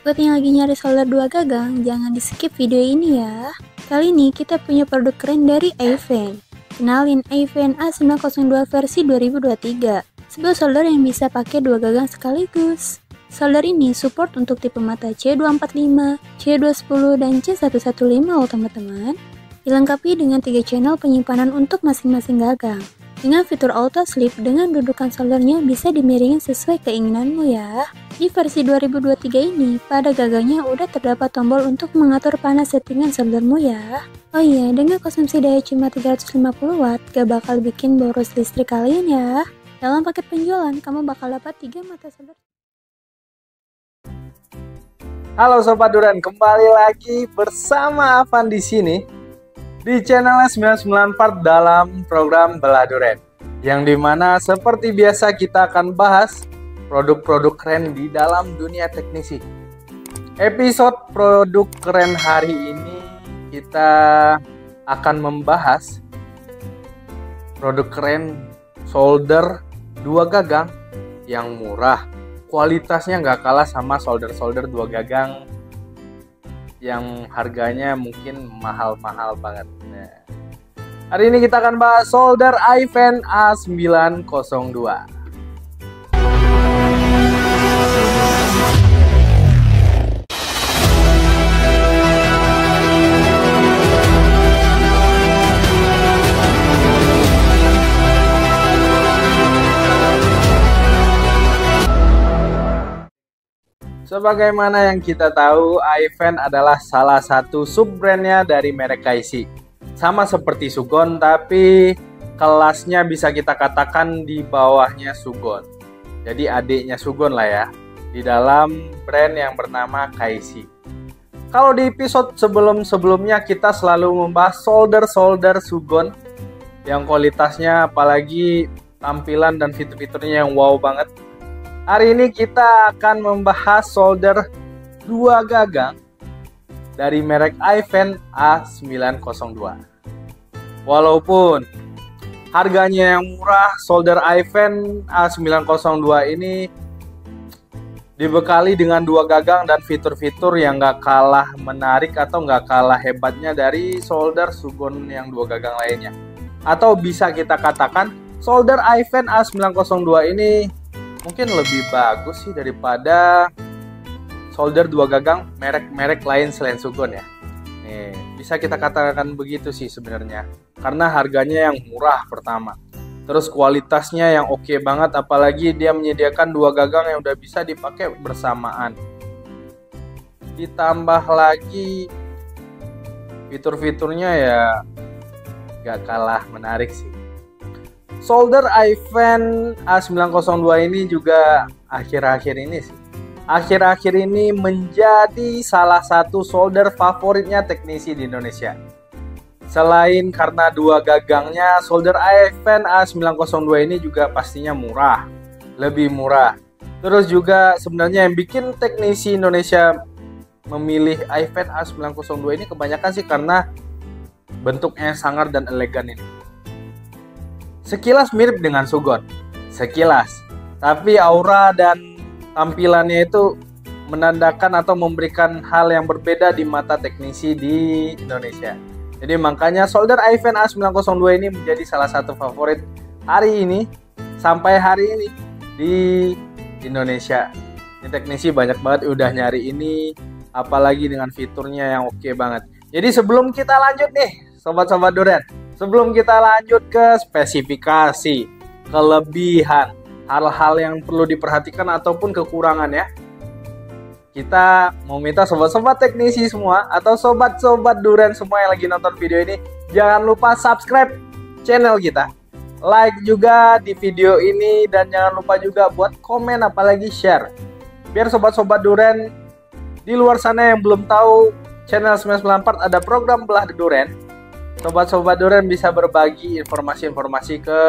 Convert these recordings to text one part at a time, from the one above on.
Buat yang lagi nyari solder 2 gagang, jangan di skip video ini ya. Kali ini kita punya produk keren dari iFan. Kenalin iFan A902 versi 2023. Sebuah solder yang bisa pakai 2 gagang sekaligus. Solder ini support untuk tipe mata C245, C210, dan C115 loh teman-teman. Dilengkapi dengan 3 channel penyimpanan untuk masing-masing gagang. Dengan fitur auto sleep, dengan dudukan soldernya bisa dimiringin sesuai keinginanmu ya. Di versi 2023 ini, pada gagangnya udah terdapat tombol untuk mengatur panas settingan soldermu ya. Oh iya, dengan konsumsi daya cuma 350 watt, gak bakal bikin boros listrik kalian ya. Dalam paket penjualan, kamu bakal dapat 3 mata solder. Halo Sobat Duren, kembali lagi bersama Afan di sini. Di channel 994 dalam program Belah Duren, yang dimana seperti biasa kita akan bahas produk-produk keren di dalam dunia teknisi. Episode produk keren hari ini kita akan membahas produk keren solder 2 gagang yang murah, kualitasnya nggak kalah sama solder-solder 2 gagang yang harganya mungkin mahal-mahal banget. Nah, hari ini kita akan bahas solder iFan A902. Sebagaimana yang kita tahu, iFan adalah salah satu sub-brandnya dari merek Kaisi. Sama seperti Sugon, tapi kelasnya bisa kita katakan di bawahnya Sugon. Jadi adiknya Sugon lah ya, di dalam brand yang bernama Kaisi. Kalau di episode sebelum-sebelumnya kita selalu membahas solder-solder Sugon yang kualitasnya apalagi tampilan dan fitur-fiturnya yang wow banget. Hari ini kita akan membahas solder 2 gagang dari merek iFan A902. Walaupun harganya yang murah, solder iFan A902 ini dibekali dengan 2 gagang dan fitur-fitur yang gak kalah menarik atau gak kalah hebatnya dari solder Sugon yang 2 gagang lainnya. Atau bisa kita katakan solder iFan A902 ini mungkin lebih bagus sih daripada solder 2 gagang merek-merek lain selain Sugon ya. Nih, bisa kita katakan begitu sih sebenarnya. Karena harganya yang murah pertama. Terus kualitasnya yang oke banget, apalagi dia menyediakan 2 gagang yang udah bisa dipakai bersamaan. Ditambah lagi fitur-fiturnya ya gak kalah menarik sih. Solder iFan A902 ini juga akhir-akhir ini menjadi salah satu solder favoritnya teknisi di Indonesia. Selain karena 2 gagangnya, solder iFan A902 ini juga pastinya murah, lebih murah. Terus juga sebenarnya yang bikin teknisi Indonesia memilih iFan A902 ini kebanyakan sih karena bentuknya sangar dan elegan ini. Sekilas mirip dengan Sugon, sekilas. Tapi aura dan tampilannya itu menandakan atau memberikan hal yang berbeda di mata teknisi di Indonesia. Jadi makanya solder iFan A902 ini menjadi salah satu favorit hari ini, sampai hari ini di Indonesia. Ini teknisi banyak banget udah nyari ini, apalagi dengan fiturnya yang oke banget. Jadi sebelum kita lanjut nih, sobat-sobat Duren, sebelum kita lanjut ke spesifikasi, kelebihan, hal-hal yang perlu diperhatikan ataupun kekurangan ya, kita mau minta sobat-sobat teknisi semua atau sobat-sobat Duren semua yang lagi nonton video ini, jangan lupa subscribe channel kita, like juga di video ini, dan jangan lupa juga buat komen apalagi share, biar sobat-sobat Duren di luar sana yang belum tahu channel 994 ada program Belah Duren. Sobat-sobat Duren bisa berbagi informasi-informasi ke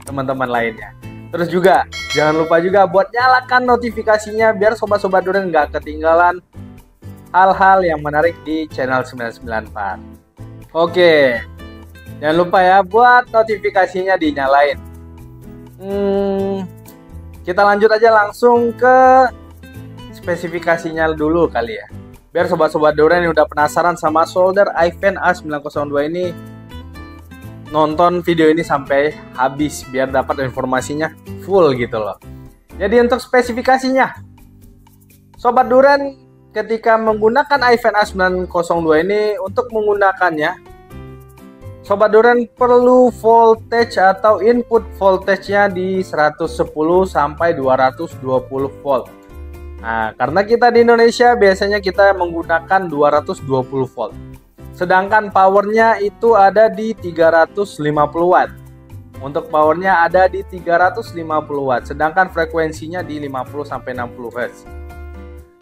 teman-teman lainnya. Terus juga jangan lupa juga buat nyalakan notifikasinya biar sobat-sobat Duren nggak ketinggalan hal-hal yang menarik di channel 994. Oke, jangan lupa ya buat notifikasinya dinyalain. Kita lanjut aja langsung ke spesifikasinya dulu kali ya. Biar sobat-sobat durian yang udah penasaran sama solder iFan A902 ini nonton video ini sampai habis biar dapat informasinya full gitu loh. Jadi untuk spesifikasinya, sobat durian ketika menggunakan iFan A902 ini, untuk menggunakannya sobat durian perlu voltage atau input voltage-nya di 110 sampai 220 volt. Nah, karena kita di Indonesia biasanya kita menggunakan 220 volt. Sedangkan powernya itu ada di 350 watt. Untuk powernya ada di 350 watt. Sedangkan frekuensinya di 50 sampai 60 Hz.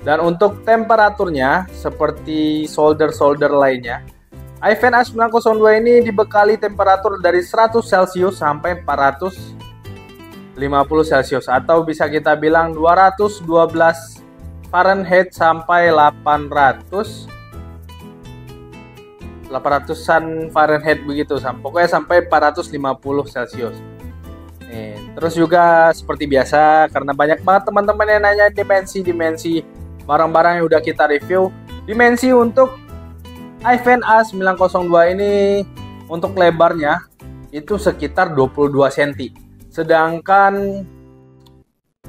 Dan untuk temperaturnya seperti solder-solder lainnya, iFan A902 ini dibekali temperatur dari 100 Celcius sampai 450 Celcius, atau bisa kita bilang 212 Fahrenheit sampai 800-an Fahrenheit begitu, pokoknya sampai 450 Celcius. Terus juga seperti biasa, karena banyak banget teman-teman yang nanya dimensi barang-barang yang udah kita review. Dimensi untuk iFan A902 ini untuk lebarnya itu sekitar 22 cm. Sedangkan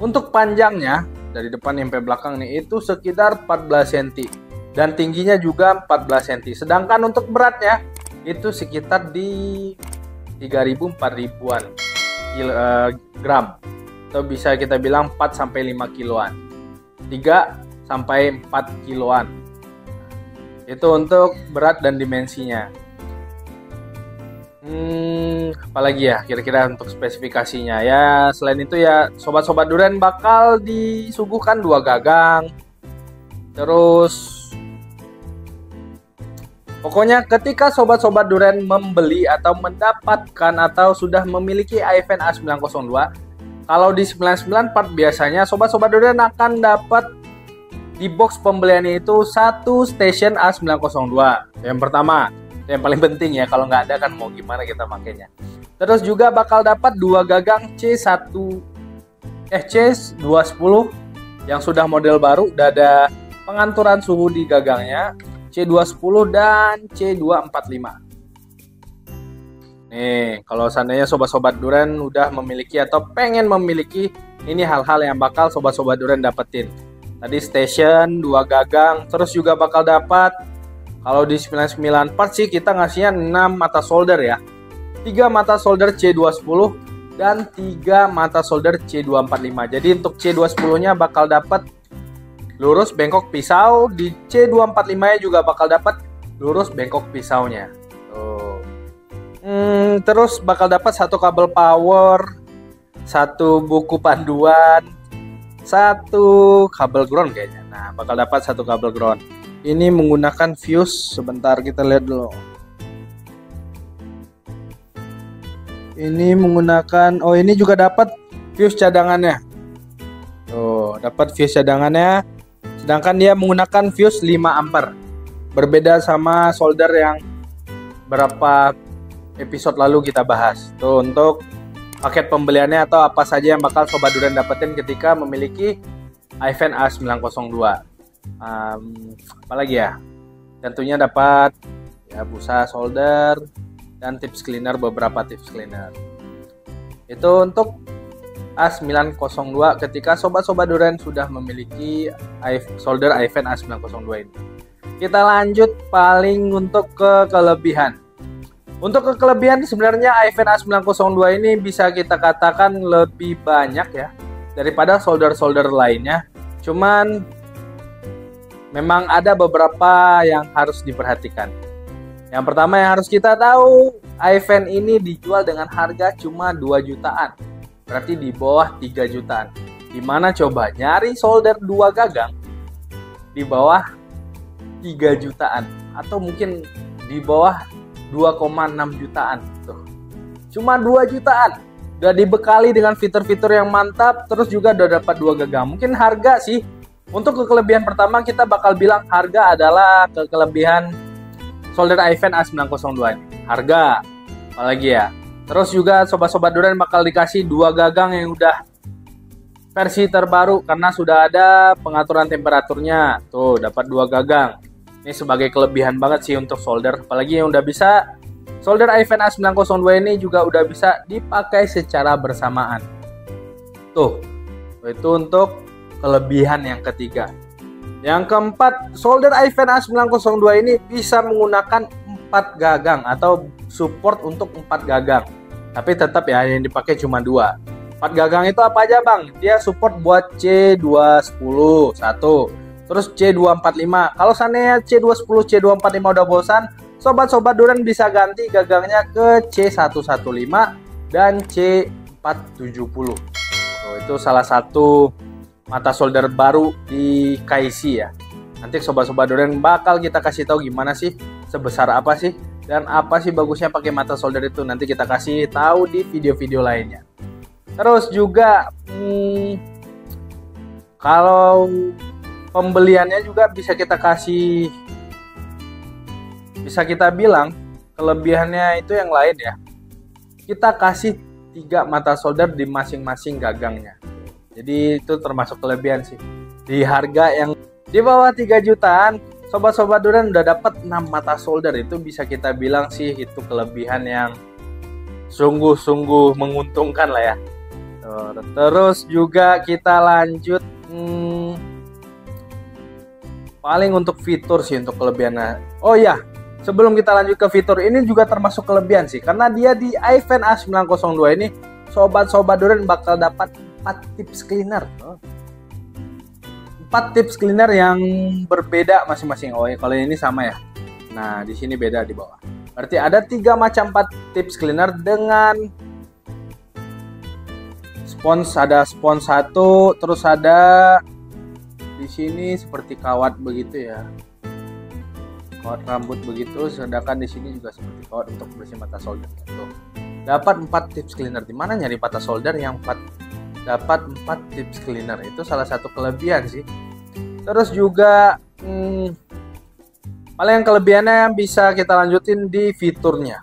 untuk panjangnya dari depan sampai belakang nih itu sekitar 14 cm. Dan tingginya juga 14 cm. Sedangkan untuk beratnya itu sekitar di 3.000-4.000-an gram. Atau bisa kita bilang 4-5 kiloan. 3-4 kiloan. Itu untuk berat dan dimensinya. Apalagi ya kira-kira untuk spesifikasinya ya. Selain itu ya sobat-sobat durian bakal disuguhkan 2 gagang. Terus pokoknya ketika sobat-sobat durian membeli atau mendapatkan atau sudah memiliki iFan A902, kalau di 994 biasanya sobat-sobat durian akan dapat di box pembeliannya itu 1 station A902. Yang pertama, yang paling penting ya, kalau nggak ada kan mau gimana kita makainya. Terus juga bakal dapat 2 gagang C210 yang sudah model baru, udah ada pengatur suhu di gagangnya, C210 dan C245. Nih, kalau seandainya sobat-sobat durian udah memiliki atau pengen memiliki, ini hal-hal yang bakal sobat-sobat durian dapetin. Tadi station 2 gagang, terus juga bakal dapat, kalau di 99 part sih kita ngasihnya 6 mata solder ya. 3 mata solder C210 dan 3 mata solder C245. Jadi untuk C210-nya bakal dapat lurus bengkok pisau, di C245-nya juga bakal dapat lurus bengkok pisaunya. Tuh. Terus bakal dapat 1 kabel power, 1 buku panduan, 1 kabel ground kayaknya. Nah, bakal dapat 1 kabel ground. Ini menggunakan fuse, sebentar kita lihat dulu. Ini menggunakan, oh ini juga dapat fuse cadangannya. Tuh, dapat fuse cadangannya. Sedangkan dia menggunakan fuse 5 ampere. Berbeda sama solder yang berapa episode lalu kita bahas. Tuh untuk paket pembeliannya atau apa saja yang bakal sobat durian dapetin ketika memiliki iFan A902. Apalagi ya, tentunya dapat ya busa solder dan tips cleaner, beberapa tips cleaner. Itu untuk A902 ketika sobat-sobat durian sudah memiliki solder iFan A902 ini. Kita lanjut paling untuk ke kelebihan. Untuk ke kelebihan sebenarnya iFan A902 ini bisa kita katakan lebih banyak ya daripada solder-solder lainnya. Cuman memang ada beberapa yang harus diperhatikan. Yang pertama yang harus kita tahu, iFan ini dijual dengan harga cuma 2 jutaan. Berarti di bawah 3 jutaan. Dimana coba nyari solder 2 gagang di bawah 3 jutaan. Atau mungkin di bawah 2,6 jutaan. Tuh. Cuma 2 jutaan. Udah dibekali dengan fitur-fitur yang mantap. Terus juga udah dapat 2 gagang. Mungkin harga sih. Untuk kelebihan pertama kita bakal bilang harga adalah kelebihan solder iFan A902 ini. Harga, apalagi ya. Terus juga sobat-sobat durian bakal dikasih 2 gagang yang udah versi terbaru karena sudah ada pengaturan temperaturnya. Tuh, dapat 2 gagang. Ini sebagai kelebihan banget sih untuk solder. Apalagi yang udah bisa solder iFan A902 ini juga udah bisa dipakai secara bersamaan. Tuh, itu untuk kelebihan yang ketiga. Yang keempat, solder iFan A902 ini bisa menggunakan 4 gagang atau support untuk 4 gagang. Tapi tetap ya yang dipakai cuma 2. 4 gagang itu apa aja bang? Dia support buat C210 1, terus C245. Kalau seandainya C210, C245 udah bosan, sobat-sobat Duren bisa ganti gagangnya ke C115 dan C470. Itu salah satu mata solder baru di KAISI ya. Nanti sobat-sobat Duren bakal kita kasih tahu gimana sih, sebesar apa sih, dan apa sih bagusnya pakai mata solder itu. Nanti kita kasih tahu di video-video lainnya. Terus juga kalau pembeliannya juga bisa kita kasih, bisa kita bilang kelebihannya itu yang lain ya. Kita kasih 3 mata solder di masing-masing gagangnya. Jadi itu termasuk kelebihan sih. Di harga yang di bawah 3 jutaan, sobat-sobat Duren udah dapat 6 mata solder. Itu bisa kita bilang sih itu kelebihan yang sungguh-sungguh menguntungkan lah ya. Terus juga kita lanjut paling untuk fitur sih, untuk kelebihannya. Oh ya, sebelum kita lanjut ke fitur, ini juga termasuk kelebihan sih, karena dia di iFan A902 ini sobat-sobat Duren bakal dapat 4 tips cleaner. 4 tips cleaner yang berbeda masing-masing. Oh ya, kalau ini sama ya. Nah, di sini beda di bawah. Berarti ada 3 macam 4 tips cleaner dengan spons. Ada spons 1, terus ada di sini seperti kawat begitu ya. Kawat rambut begitu, sedangkan di sini juga seperti kawat untuk bersih mata solder. Tuh. Dapat 4 tips cleaner. Di mana nyari mata solder yang dapat 4 tips cleaner? Itu salah satu kelebihan sih. Terus juga paling yang kelebihannya bisa kita lanjutin di fiturnya.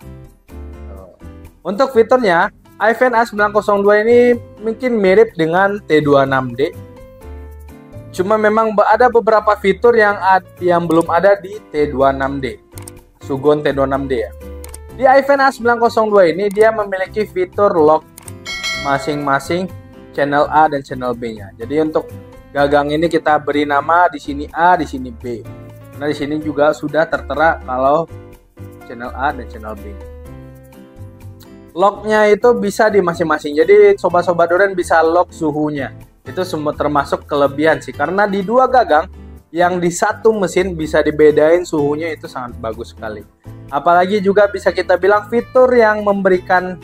Untuk fiturnya, iFan A902 ini mungkin mirip dengan T26D. Cuma memang ada beberapa fitur yang belum ada di T26D. Sugon T26D ya. Di iFan A902 ini dia memiliki fitur lock masing-masing channel A dan channel B-nya. Jadi untuk gagang ini kita beri nama di sini A, di sini B. Nah, di sini juga sudah tertera kalau channel A dan channel B. Locknya itu bisa di masing-masing. Jadi sobat-sobat Duren bisa lock suhunya. Itu semua termasuk kelebihan sih. Karena di 2 gagang yang di satu mesin bisa dibedain suhunya, itu sangat bagus sekali. Apalagi juga bisa kita bilang fitur yang memberikan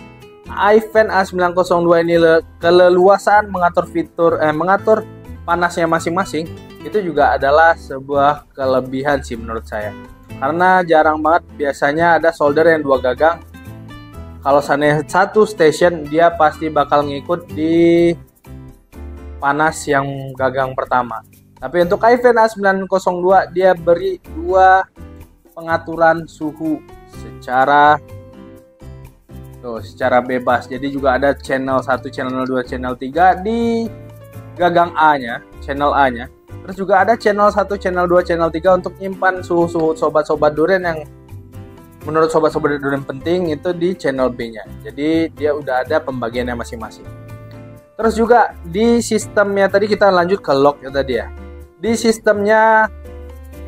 iFan A902 ini keleluasaan mengatur panasnya masing-masing. Itu juga adalah sebuah kelebihan sih menurut saya. Karena jarang banget biasanya ada solder yang 2 gagang. Kalau seandainya satu station, dia pasti bakal ngikut di panas yang gagang pertama. Tapi untuk iFan A902 dia beri 2 pengaturan suhu secara bebas. Jadi juga ada channel 1, channel 2, channel 3 di gagang A-nya, channel A-nya. Terus juga ada channel 1, channel 2, channel 3 untuk nyimpan suhu-suhu sobat-sobat Duren yang menurut sobat-sobat Duren penting, itu di channel B-nya. Jadi dia udah ada pembagiannya masing-masing. Terus juga di sistemnya tadi kita lanjut ke lock ya tadi ya. Di sistemnya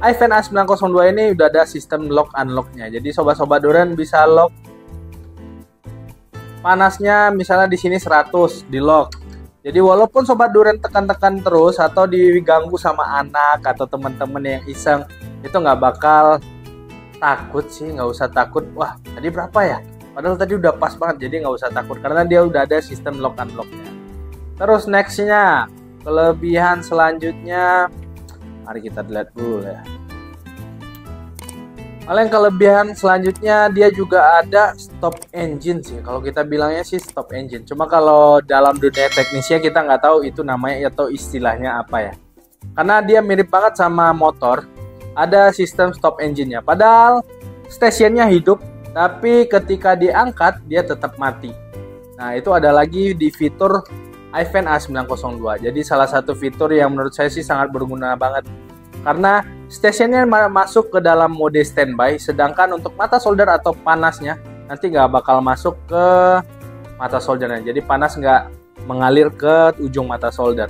iFan A902 ini udah ada sistem lock unlock-nya. Jadi sobat-sobat Duren bisa lock panasnya misalnya di sini 100 di lock. Jadi walaupun sobat Duren tekan-tekan terus atau diganggu sama anak atau teman-teman yang iseng, itu nggak bakal takut sih, nggak usah takut. Wah, tadi berapa ya? Padahal tadi udah pas banget, jadi nggak usah takut karena dia udah ada sistem lock unlock-nya. Terus nextnya, kelebihan selanjutnya, mari kita lihat dulu ya. Paling kelebihan selanjutnya dia juga ada stop engine sih. Kalau kita bilangnya sih stop engine. Cuma kalau dalam dunia teknisnya kita nggak tahu itu namanya atau istilahnya apa ya. Karena dia mirip banget sama motor. Ada sistem stop engine-nya. Padahal stationnya hidup, tapi ketika diangkat dia tetap mati. Nah, itu ada lagi di fitur iFan A902. Jadi salah satu fitur yang menurut saya sih sangat berguna banget. Karena stationnya masuk ke dalam mode standby, sedangkan untuk mata solder atau panasnya nanti nggak bakal masuk ke mata soldernya. Jadi panas nggak mengalir ke ujung mata solder.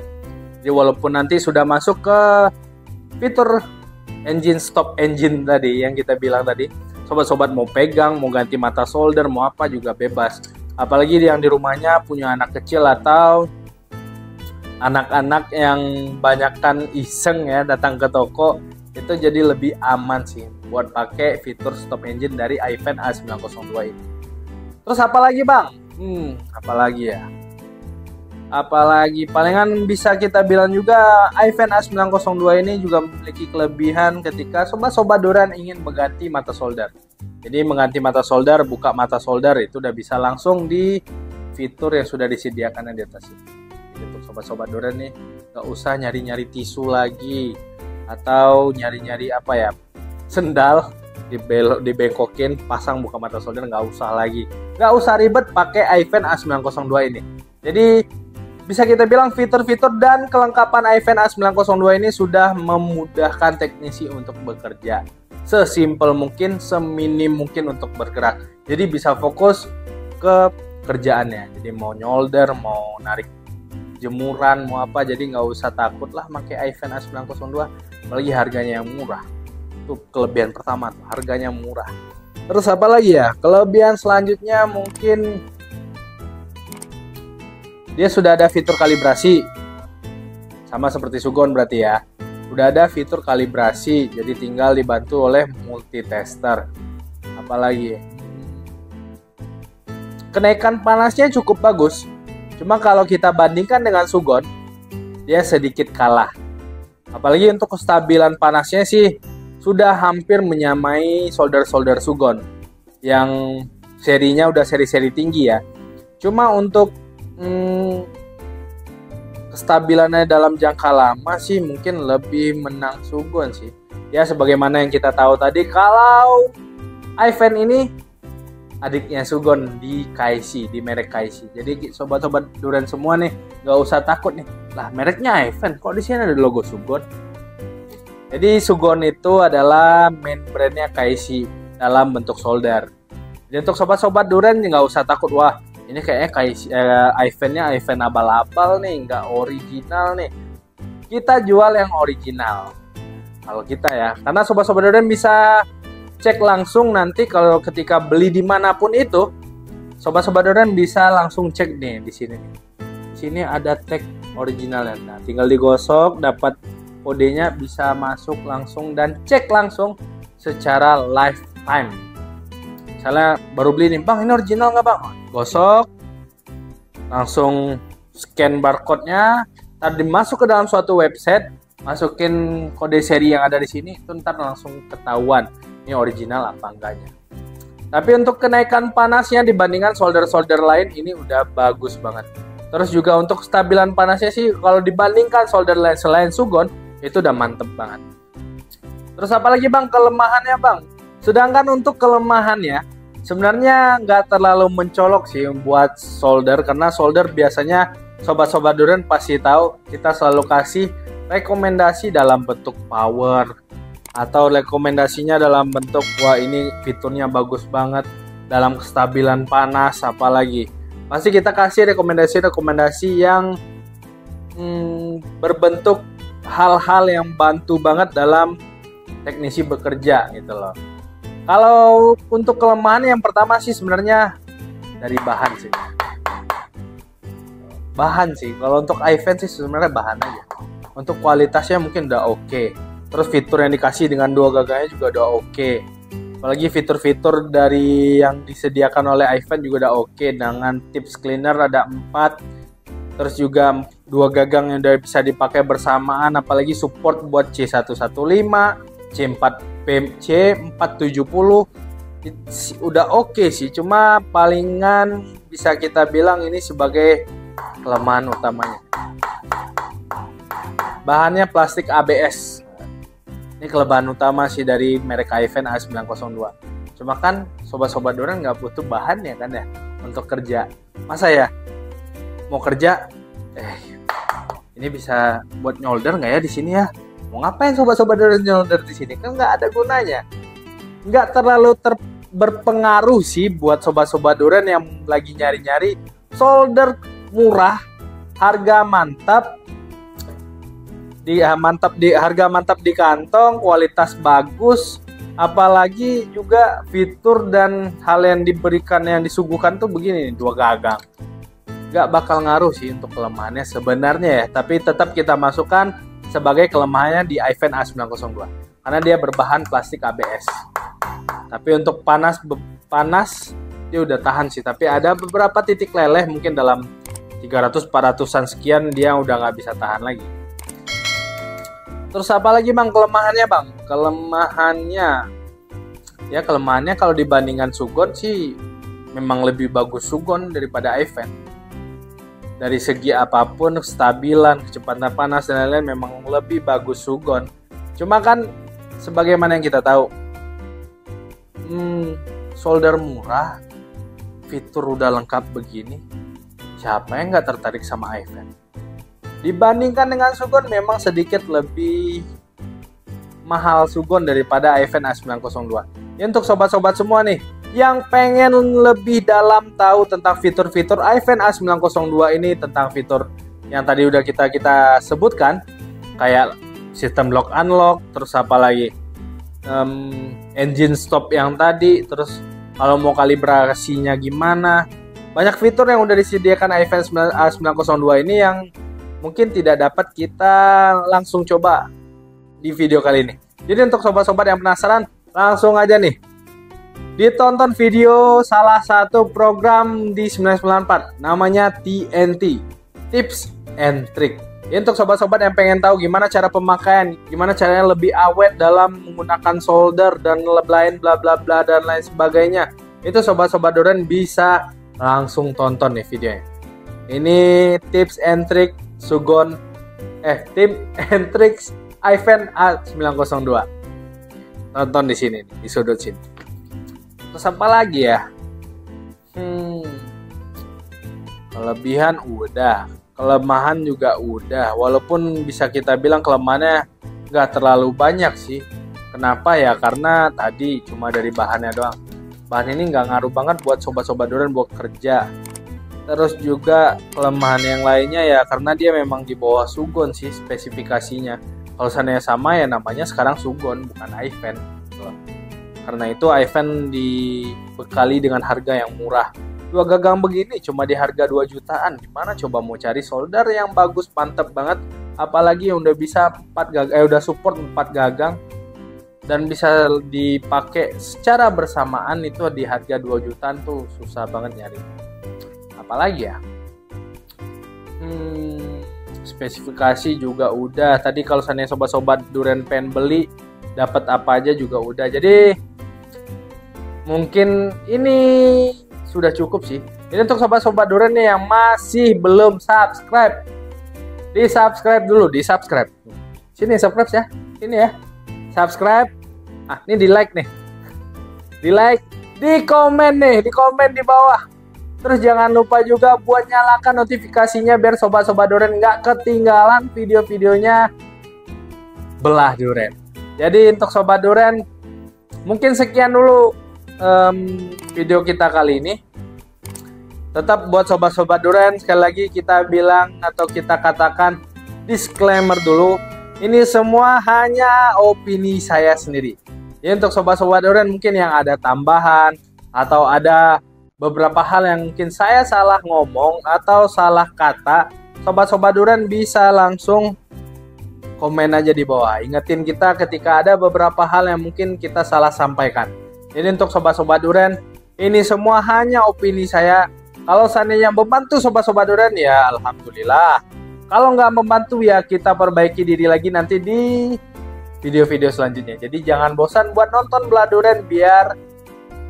Jadi walaupun nanti sudah masuk ke fitur engine stop engine tadi yang kita bilang tadi, sobat-sobat mau pegang, mau ganti mata solder, mau apa juga bebas. Apalagi yang di rumahnya punya anak kecil atau anak-anak yang banyakkan iseng ya datang ke toko, itu jadi lebih aman sih buat pakai fitur stop engine dari iFan A902 ini. Terus apa lagi bang? Apalagi ya? Apalagi palingan bisa kita bilang juga iFan A902 ini juga memiliki kelebihan ketika sobat-sobat Duran ingin mengganti mata solder. Jadi mengganti mata solder, buka mata solder itu udah bisa langsung di fitur yang sudah disediakan di atas ini. Jadi untuk sobat-sobat Duran nih nggak usah nyari-nyari tisu lagi atau nyari-nyari apa ya, sendal dibengkokin pasang buka mata solder, nggak usah lagi. Nggak usah ribet pakai iFan A902 ini. Jadi bisa kita bilang fitur-fitur dan kelengkapan iFan A902 ini sudah memudahkan teknisi untuk bekerja. Sesimpel mungkin, seminim mungkin untuk bergerak. Jadi bisa fokus ke kerjaannya. Jadi mau nyolder, mau narik jemuran, mau apa, jadi nggak usah takut lah pakai iFan A902. Apalagi harganya yang murah. Itu kelebihan pertama tuh, harganya murah. Terus apa lagi ya? Kelebihan selanjutnya mungkin dia sudah ada fitur kalibrasi. Sama seperti Sugon berarti ya. Udah ada fitur kalibrasi, jadi tinggal dibantu oleh multitester. Apalagi kenaikan panasnya cukup bagus. Cuma kalau kita bandingkan dengan Sugon, dia sedikit kalah. Apalagi untuk kestabilan panasnya sih sudah hampir menyamai solder-solder Sugon yang serinya udah seri-seri tinggi ya. Cuma untuk kestabilannya dalam jangka lama sih mungkin lebih menang Sugon sih. Ya sebagaimana yang kita tahu tadi, kalau iFan ini adiknya Sugon di Kaishi, di merek Kaishi. Jadi sobat-sobat Duran semua nih nggak usah takut nih. Lah mereknya iFan, kok di sini ada logo Sugon? Jadi Sugon itu adalah main brandnya Kaishi dalam bentuk solder. Jadi untuk sobat-sobat Duran nggak usah takut, wah ini kayaknya iFan-nya iFan abal-abal nih, nggak original nih. Kita jual yang original. Kalau kita ya, karena sobat-sobat Duran bisa cek langsung nanti kalau ketika beli dimanapun itu, sobat-sobat Duran bisa langsung cek nih di sini. Di sini ada tag originalnya. Nah, tinggal digosok, dapat kodenya, bisa masuk langsung dan cek langsung secara lifetime. Misalnya baru beli nih, bang ini original nggak bang? Gosok, langsung scan barcode-nya, tadi masuk ke dalam suatu website, masukin kode seri yang ada di sini, itu ntar langsung ketahuan ini original apa enggaknya. Tapi untuk kenaikan panasnya dibandingkan solder-solder lain ini udah bagus banget. Terus juga untuk kestabilan panasnya sih kalau dibandingkan solder lain selain Sugon itu udah mantep banget. Terus apa lagi bang kelemahannya bang? Sedangkan untuk kelemahannya sebenarnya nggak terlalu mencolok sih buat solder, karena solder biasanya sobat-sobat Duran pasti tahu kita selalu kasih rekomendasi dalam bentuk power atau rekomendasinya dalam bentuk wah ini fiturnya bagus banget dalam kestabilan panas, apalagi pasti kita kasih rekomendasi-rekomendasi yang berbentuk hal-hal yang bantu banget dalam teknisi bekerja gitu loh. Kalau untuk kelemahan yang pertama sih sebenarnya dari bahan sih. Bahan sih. Kalau untuk iFan sih sebenarnya bahan aja. Untuk kualitasnya mungkin udah oke. Terus fitur yang dikasih dengan dua gagangnya juga udah oke. Apalagi fitur-fitur dari yang disediakan oleh iFan juga udah oke. Dengan tips cleaner ada 4. Terus juga dua gagang yang udah bisa dipakai bersamaan. Apalagi support buat C115, C470 udah oke sih, cuma palingan bisa kita bilang ini sebagai kelemahan utamanya. Bahannya plastik ABS. Ini kelemahan utama sih dari merek iFan A902. Cuma kan sobat-sobat Duran nggak butuh bahan ya kan ya untuk kerja. Masa ya mau kerja Ini bisa buat nyolder nggak ya di sini ya? Mau ngapain sobat-sobat duren nyolder di sini? Kan nggak ada gunanya. Nggak terlalu berpengaruh sih buat sobat-sobat duren yang lagi nyari-nyari solder murah, harga mantap, harga mantap di kantong, kualitas bagus, apalagi juga fitur dan hal yang diberikan, yang disuguhkan tuh begini nih, 2 gagang. Gak bakal ngaruh sih untuk kelemahannya sebenarnya ya, tapi tetap kita masukkan sebagai kelemahannya di iFan A902 karena dia berbahan plastik ABS. Tapi untuk panas dia udah tahan sih, tapi ada beberapa titik leleh mungkin dalam 300-400an sekian dia udah nggak bisa tahan lagi. Terus apa lagi bang kelemahannya bang? Kelemahannya kalau dibandingkan Sugon sih memang lebih bagus Sugon daripada iFan. Dari segi apapun, kestabilan, kecepatan panas dan lain-lain memang lebih bagus Sugon. Cuma kan sebagaimana yang kita tahu, solder murah, fitur udah lengkap begini, siapa yang nggak tertarik sama iFan? Dibandingkan dengan Sugon memang sedikit lebih mahal Sugon daripada iFan A902. Ya, untuk sobat-sobat semua nih yang pengen lebih dalam tahu tentang fitur-fitur iFan A902 ini, tentang fitur yang tadi udah kita sebutkan kayak sistem lock unlock, terus apa lagi engine stop yang tadi, terus kalau mau kalibrasinya gimana, banyak fitur yang udah disediakan iFan A902 ini yang mungkin tidak dapat kita langsung coba di video kali ini. Jadi untuk sobat-sobat yang penasaran, langsung aja nih ditonton video salah satu program di 994, namanya TNT, Tips and Trick. Ya, untuk sobat-sobat yang pengen tahu gimana cara pemakaian, gimana caranya lebih awet dalam menggunakan solder dan lain bla bla bla dan lain sebagainya, itu sobat-sobat duren bisa langsung tonton nih videonya. Ini Tips and Trick Sugon Tips and Tricks iFan A902. Tonton di sini nih, di sudut sini. Terus apa lagi ya? Kelebihan udah, kelemahan juga udah. Walaupun bisa kita bilang kelemahannya nggak terlalu banyak sih. Kenapa ya? Karena tadi cuma dari bahannya doang. Bahan ini nggak ngaruh banget buat sobat-sobat duren buat kerja. Terus juga kelemahan yang lainnya ya karena dia memang di bawah Sugon sih spesifikasinya. Kalau seandainya sama ya namanya sekarang Sugon bukan iFan. Karena itu iFan dibekali dengan harga yang murah. 2 gagang begini cuma di harga 2 jutaan. Gimana coba mau cari solder yang bagus, mantep banget, apalagi yang udah bisa 4 gagang, udah support 4 gagang dan bisa dipakai secara bersamaan, itu di harga 2 jutaan tuh susah banget nyari. Apalagi ya? Spesifikasi juga udah. Tadi kalau seandainya sobat-sobat duren pengen beli, dapat apa aja juga udah. Jadi mungkin ini sudah cukup sih. Ini untuk sobat-sobat duren nih yang masih belum subscribe, di-subscribe dulu, di-subscribe. Sini subscribe ya, ini ya, subscribe. Ini di like nih, di like, di komen nih, di komen di bawah. Terus jangan lupa juga buat nyalakan notifikasinya biar sobat-sobat duren nggak ketinggalan video-videonya belah duren. Jadi untuk sobat duren, mungkin sekian dulu video kita kali ini. Tetap buat sobat-sobat duren, sekali lagi kita bilang atau kita katakan disclaimer dulu, ini semua hanya opini saya sendiri. Ya, untuk sobat-sobat duren mungkin yang ada tambahan atau ada beberapa hal yang mungkin saya salah ngomong atau salah kata, sobat-sobat duren bisa langsung komen aja di bawah. Ingetin kita ketika ada beberapa hal yang mungkin kita salah sampaikan. Jadi untuk sobat-sobat duren, ini semua hanya opini saya. Kalau seandainya membantu sobat-sobat duren ya alhamdulillah. Kalau nggak membantu ya kita perbaiki diri lagi nanti di video-video selanjutnya. Jadi jangan bosan buat nonton belah duren biar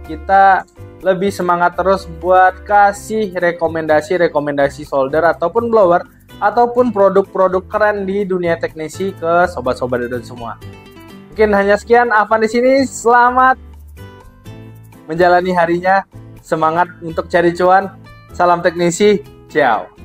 kita lebih semangat terus buat kasih rekomendasi solder ataupun blower ataupun produk-produk keren di dunia teknisi ke sobat-sobat duren semua. Mungkin hanya sekian, Afan di sini. Selamat menjalani harinya, semangat untuk cari cuan. Salam teknisi, ciao.